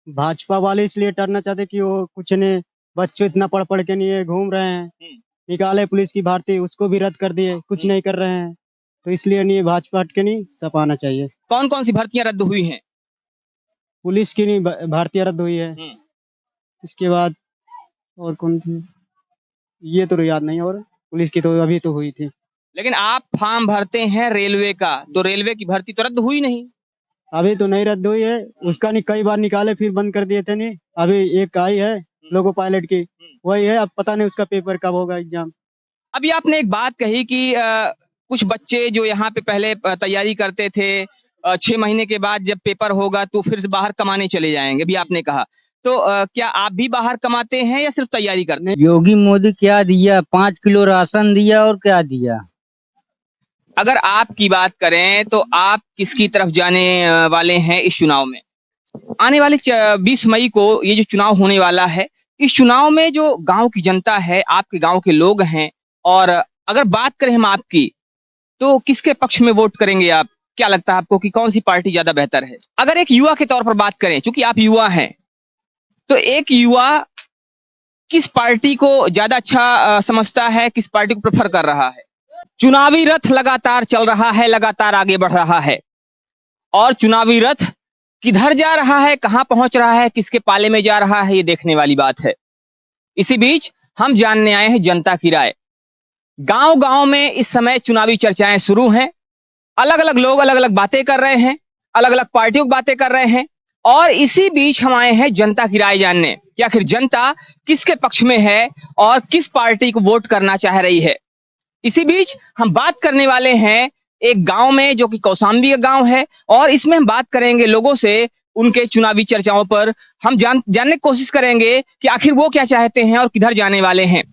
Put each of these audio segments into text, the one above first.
भाजपा वाले इसलिए टरना चाहते कि वो कुछ नहीं, बच्चे इतना पढ़ पढ़ के नहीं ये घूम रहे हैं। निकाले पुलिस की भर्ती, उसको भी रद्द कर दिए, कुछ नहीं कर रहे हैं। तो इसलिए नहीं भाजपा हट के नहीं सपा आना चाहिए। कौन कौन सी भर्तियां रद्द हुई हैं? पुलिस की नहीं भर्तियां रद्द हुई है। इसके बाद और कौन सी, ये तो याद नहीं। और पुलिस की तो अभी तो हुई थी। लेकिन आप फॉर्म भरते हैं रेलवे का, तो रेलवे की भर्ती तो रद्द हुई नहीं। अभी तो नहीं रद्द हुई है। उसका नहीं, कई बार निकाले फिर बंद कर दिए थे। नहीं, अभी एक आई है लोको पायलट की, वही है। अब पता नहीं उसका पेपर कब होगा, एग्जाम। अभी आपने एक बात कही कि कुछ बच्चे जो यहाँ पे पहले तैयारी करते थे, 6 महीने के बाद जब पेपर होगा तो फिर से बाहर कमाने चले जाएंगे, अभी आपने कहा। तो क्या आप भी बाहर कमाते हैं या सिर्फ तैयारी करते हैं? योगी मोदी क्या दिया? 5 किलो राशन दिया और क्या दिया? अगर आपकी बात करें तो आप किसकी तरफ जाने वाले हैं इस चुनाव में? आने वाले 20 मई को ये जो चुनाव होने वाला है, इस चुनाव में जो गांव की जनता है, आपके गांव के लोग हैं, और अगर बात करें हम आपकी, तो किसके पक्ष में वोट करेंगे आप? क्या लगता है आपको कि कौन सी पार्टी ज्यादा बेहतर है? अगर एक युवा के तौर पर बात करें, चूंकि आप युवा हैं, तो एक युवा किस पार्टी को ज्यादा अच्छा समझता है, किस पार्टी को प्रेफर कर रहा है? चुनावी रथ लगातार चल रहा है, लगातार आगे बढ़ रहा है, और चुनावी रथ किधर जा रहा है, कहां पहुंच रहा है, किसके पाले में जा रहा है, ये देखने वाली बात है। इसी बीच हम जानने आए हैं जनता की राय। गांव गांव में इस समय चुनावी चर्चाएं शुरू हैं। अलग अलग लोग अलग अलग बातें कर रहे हैं, अलग अलग पार्टियों की बातें कर रहे हैं, और इसी बीच हम आए हैं जनता की राय जानने कि आखिर जनता किसके पक्ष में है और किस पार्टी को वोट करना चाह रही है। इसी बीच हम बात करने वाले हैं एक गांव में, जो कि कौशाम्बी का गांव है, और इसमें हम बात करेंगे लोगों से, उनके चुनावी चर्चाओं पर हम जानने की कोशिश करेंगे कि आखिर वो क्या चाहते हैं और किधर जाने वाले हैं।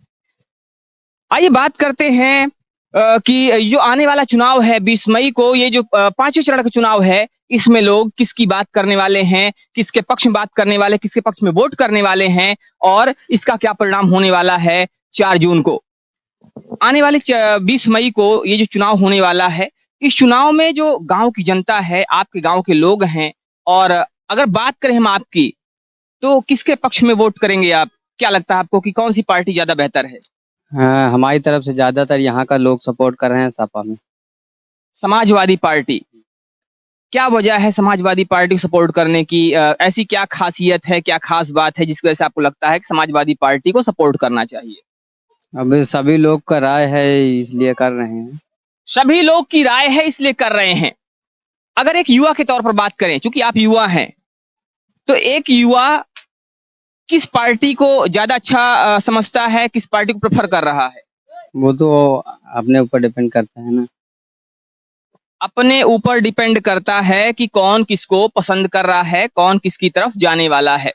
आइए बात करते हैं कि जो आने वाला चुनाव है 20 मई को, ये जो 5वें चरण का चुनाव है, इसमें लोग किसकी बात करने वाले हैं, किसके पक्ष में बात करने वाले, किसके पक्ष में वोट करने वाले हैं, और इसका क्या परिणाम होने वाला है 4 जून को। आने वाले 20 मई को ये जो चुनाव होने वाला है, इस चुनाव में जो गांव की जनता है, आपके गांव के लोग हैं, और अगर बात करें हम आपकी, तो किसके पक्ष में वोट करेंगे आप? क्या लगता है आपको कि कौन सी पार्टी ज्यादा बेहतर है? हाँ, हमारी तरफ से ज्यादातर यहाँ का लोग सपोर्ट कर रहे हैं सपा में। समाजवादी पार्टी। क्या वजह है समाजवादी पार्टी को सपोर्ट करने की? ऐसी क्या खासियत है, क्या खास बात है जिसकी वजह से आपको लगता है कि समाजवादी पार्टी को सपोर्ट करना चाहिए? अभी सभी लोग का राय है इसलिए कर रहे हैं। सभी लोग की राय है इसलिए कर रहे हैं। अगर एक युवा के तौर पर बात करें, चूंकि आप युवा हैं, तो एक युवा किस पार्टी को ज्यादा अच्छा समझता है, किस पार्टी को प्रेफर कर रहा है? वो तो अपने ऊपर डिपेंड करता है ना। अपने ऊपर डिपेंड करता है कि कौन किसको पसंद कर रहा है, कौन किसकी तरफ जाने वाला है।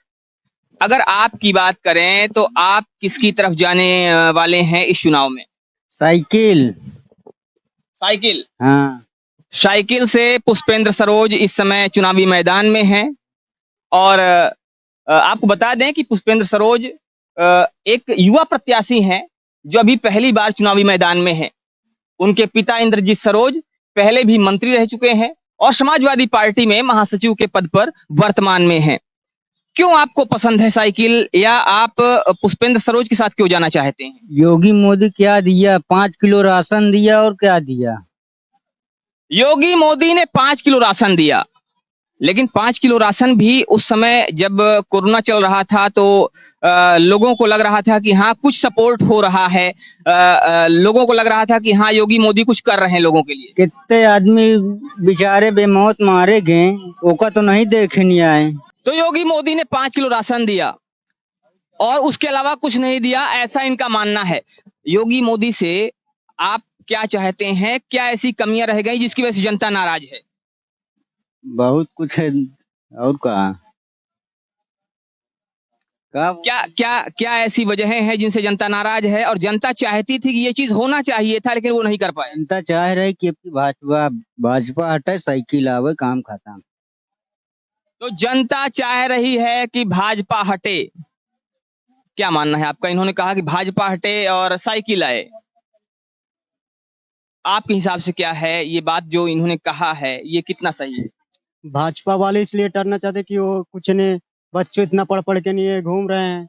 अगर आपकी बात करें तो आप किसकी तरफ जाने वाले हैं इस चुनाव में? साइकिल। साइकिल। हाँ। साइकिल से पुष्पेंद्र सरोज इस समय चुनावी मैदान में हैं, और आपको बता दें कि पुष्पेंद्र सरोज एक युवा प्रत्याशी हैं जो अभी पहली बार चुनावी मैदान में हैं। उनके पिता इंद्रजीत सरोज पहले भी मंत्री रह चुके हैं और समाजवादी पार्टी में महासचिव के पद पर वर्तमान में हैं। क्यों आपको पसंद है साइकिल, या आप पुष्पेंद्र सरोज के साथ क्यों जाना चाहते हैं? योगी मोदी क्या दिया? 5 किलो राशन दिया और क्या दिया? योगी मोदी ने 5 किलो राशन दिया, लेकिन 5 किलो राशन भी उस समय जब कोरोना चल रहा था तो लोगों को लग रहा था कि हाँ कुछ सपोर्ट हो रहा है, लोगों को लग रहा था कि हाँ योगी मोदी कुछ कर रहे हैं लोगों के लिए। कितने आदमी बेचारे बेमौत मारे गए, ओका तो नहीं देखने आए। तो योगी मोदी ने 5 किलो राशन दिया और उसके अलावा कुछ नहीं दिया, ऐसा इनका मानना है। योगी मोदी से आप क्या चाहते हैं, क्या ऐसी कमियां रह गई जिसकी वजह से जनता नाराज है? बहुत कुछ है और क्या क्या क्या ऐसी वजहें हैं जिनसे जनता नाराज है और जनता चाहती थी कि ये चीज होना चाहिए था लेकिन वो नहीं कर पाए? जनता चाह रही कि भाजपा भाजपा हटे, साइकिल आवे, काम खत्म। तो जनता चाह रही है कि भाजपा हटे। क्या मानना है आपका? इन्होंने कहा कि भाजपा हटे और साइकिल आए, आपके हिसाब से क्या है ये बात जो इन्होंने कहा है, ये कितना सही है? भाजपा वाले इसलिए टरना चाहते कि वो कुछ नहीं, बच्चे इतना पढ़ पढ़ के नहीं ये घूम रहे हैं,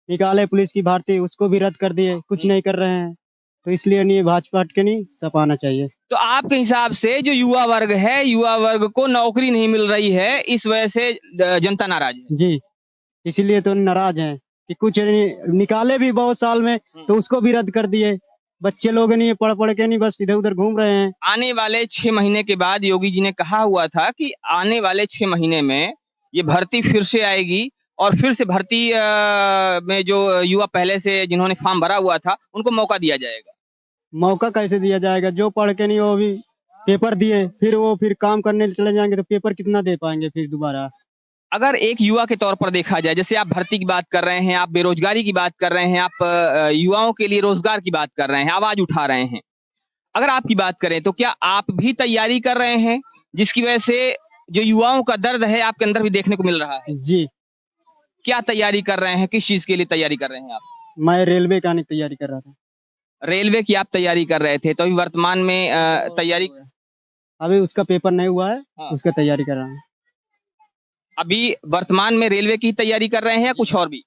निकाले पुलिस की भारतीय उसको भी रद्द कर दिए, कुछ नहीं कर रहे हैं, तो इसलिए नहीं भाजपा हट के नहीं सपा आना चाहिए। तो आपके हिसाब से जो युवा वर्ग है, युवा वर्ग को नौकरी नहीं मिल रही है, इस वजह से जनता नाराज है। जी, इसीलिए तो नाराज हैं कि कुछ निकाले भी बहुत साल में तो उसको भी रद्द कर दिए। बच्चे लोग नहीं पढ़ पढ़ के नहीं बस इधर उधर घूम रहे हैं। आने वाले 6 महीने के बाद योगी जी ने कहा हुआ था कि आने वाले 6 महीने में ये भर्ती फिर से आएगी और फिर से भर्ती में जो युवा पहले से जिन्होंने फॉर्म भरा हुआ था उनको मौका दिया जाएगा। मौका कैसे दिया जाएगा? जो पढ़ के नहीं वो भी पेपर दिए फिर काम करने चले जाएंगे तो पेपर कितना दे पाएंगे फिर दोबारा? अगर एक युवा के तौर पर देखा जाए, जैसे आप भर्ती की बात कर रहे हैं, आप बेरोजगारी की बात कर रहे हैं, आप युवाओं के लिए रोजगार की बात कर रहे हैं, आवाज उठा रहे हैं। अगर आपकी बात करें तो क्या आप भी तैयारी कर रहे हैं जिसकी वजह से जो युवाओं का दर्द है आपके अंदर भी देखने को मिल रहा है? जी, क्या तैयारी कर रहे हैं? किस चीज के लिए तैयारी कर रहे हैं आप? मैं रेलवे का नहीं तैयारी कर रहा था। रेलवे की आप तैयारी कर रहे थे, तो अभी वर्तमान में तैयारी अभी उसका पेपर नहीं हुआ है, हाँ। उसका तैयारी कर रहा हूँ। अभी वर्तमान में रेलवे की तैयारी कर रहे हैं या कुछ और भी?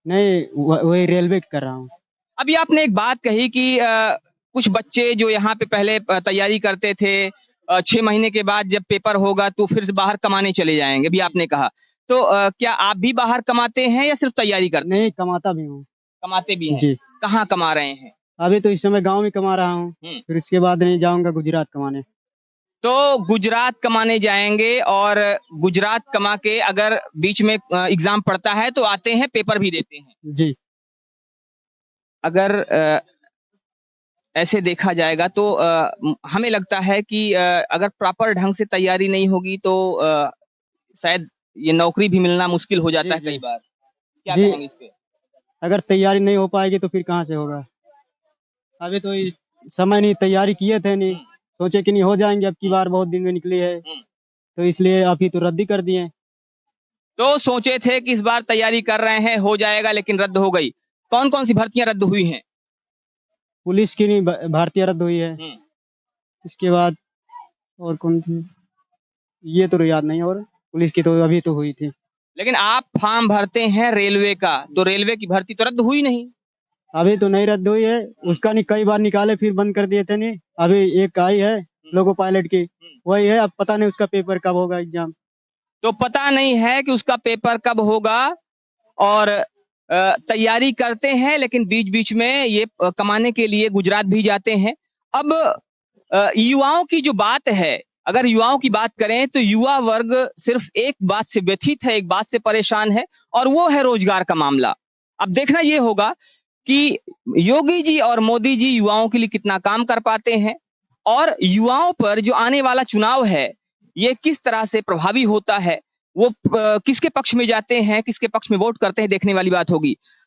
नहीं, वही रेलवे कर रहा हूँ। अभी आपने एक बात कही कि कुछ बच्चे जो यहाँ पे पहले तैयारी करते थे, 6 महीने के बाद जब पेपर होगा तो फिर से बाहर कमाने चले जाएंगे, भी आपने कहा। तो क्या आप भी बाहर कमाते हैं या सिर्फ तैयारी करते हैं? नहीं, कमाता भी हूँ। कमाते भी हैं। जी, कहाँ कमा रहे हैं? अभी तो इस समय गांव में कमा रहा हूँ, फिर उसके बाद नहीं जाऊंगा गुजरात कमाने। तो गुजरात कमाने जाएंगे और गुजरात कमा के अगर बीच में एग्जाम पड़ता है तो आते हैं, पेपर भी देते हैं। जी, अगर ऐसे देखा जाएगा तो हमें लगता है कि अगर प्रॉपर ढंग से तैयारी नहीं होगी तो शायद ये नौकरी भी मिलना मुश्किल हो जाता है जी, कई बार। क्या जी। कहेंगे इस पे? अगर तैयारी नहीं हो पाएगी तो फिर कहाँ से होगा? अभी तो ये समय नहीं, तैयारी किए थे नहीं, सोचे कि नहीं हो जाएंगे, अब की बार बहुत दिन में निकली है, तो इसलिए अभी तो रद्द ही कर दिए। तो सोचे थे कि इस बार तैयारी कर रहे हैं, हो जाएगा, लेकिन रद्द हो गई। कौन-कौन सी भर्तियां रद्द हुई हैं? पुलिस की नहीं भारतीय रद्द हुई है, इसके बाद और कौन सी ये तो याद नहीं, और पुलिस की तो अभी तो हुई थी। लेकिन आप फॉर्म भरते हैं रेलवे का, तो रेलवे की भर्ती तो रद्द हुई नहीं। अभी तो नहीं रद्द हुई है, उसका नहीं कई बार निकाले फिर बंद कर दिए थे नहीं। अभी एक आई है लोको पायलट की, वही है, अब पता नहीं उसका पेपर कब होगा एग्जाम। तो पता नहीं है कि उसका पेपर कब होगा और तैयारी करते हैं, लेकिन बीच-बीच में ये कमाने के लिए गुजरात भी जाते हैं। अब युवाओं की जो बात है, अगर युवाओं की बात करें तो युवा वर्ग सिर्फ एक बात से व्यथित है, एक बात से परेशान है और वो है रोजगार का मामला। अब देखना ये होगा कि योगी जी और मोदी जी युवाओं के लिए कितना काम कर पाते हैं और युवाओं पर जो आने वाला चुनाव है, ये किस तरह से प्रभावी होता है, वो किसके पक्ष में जाते हैं, किसके पक्ष में वोट करते हैं, देखने वाली बात होगी।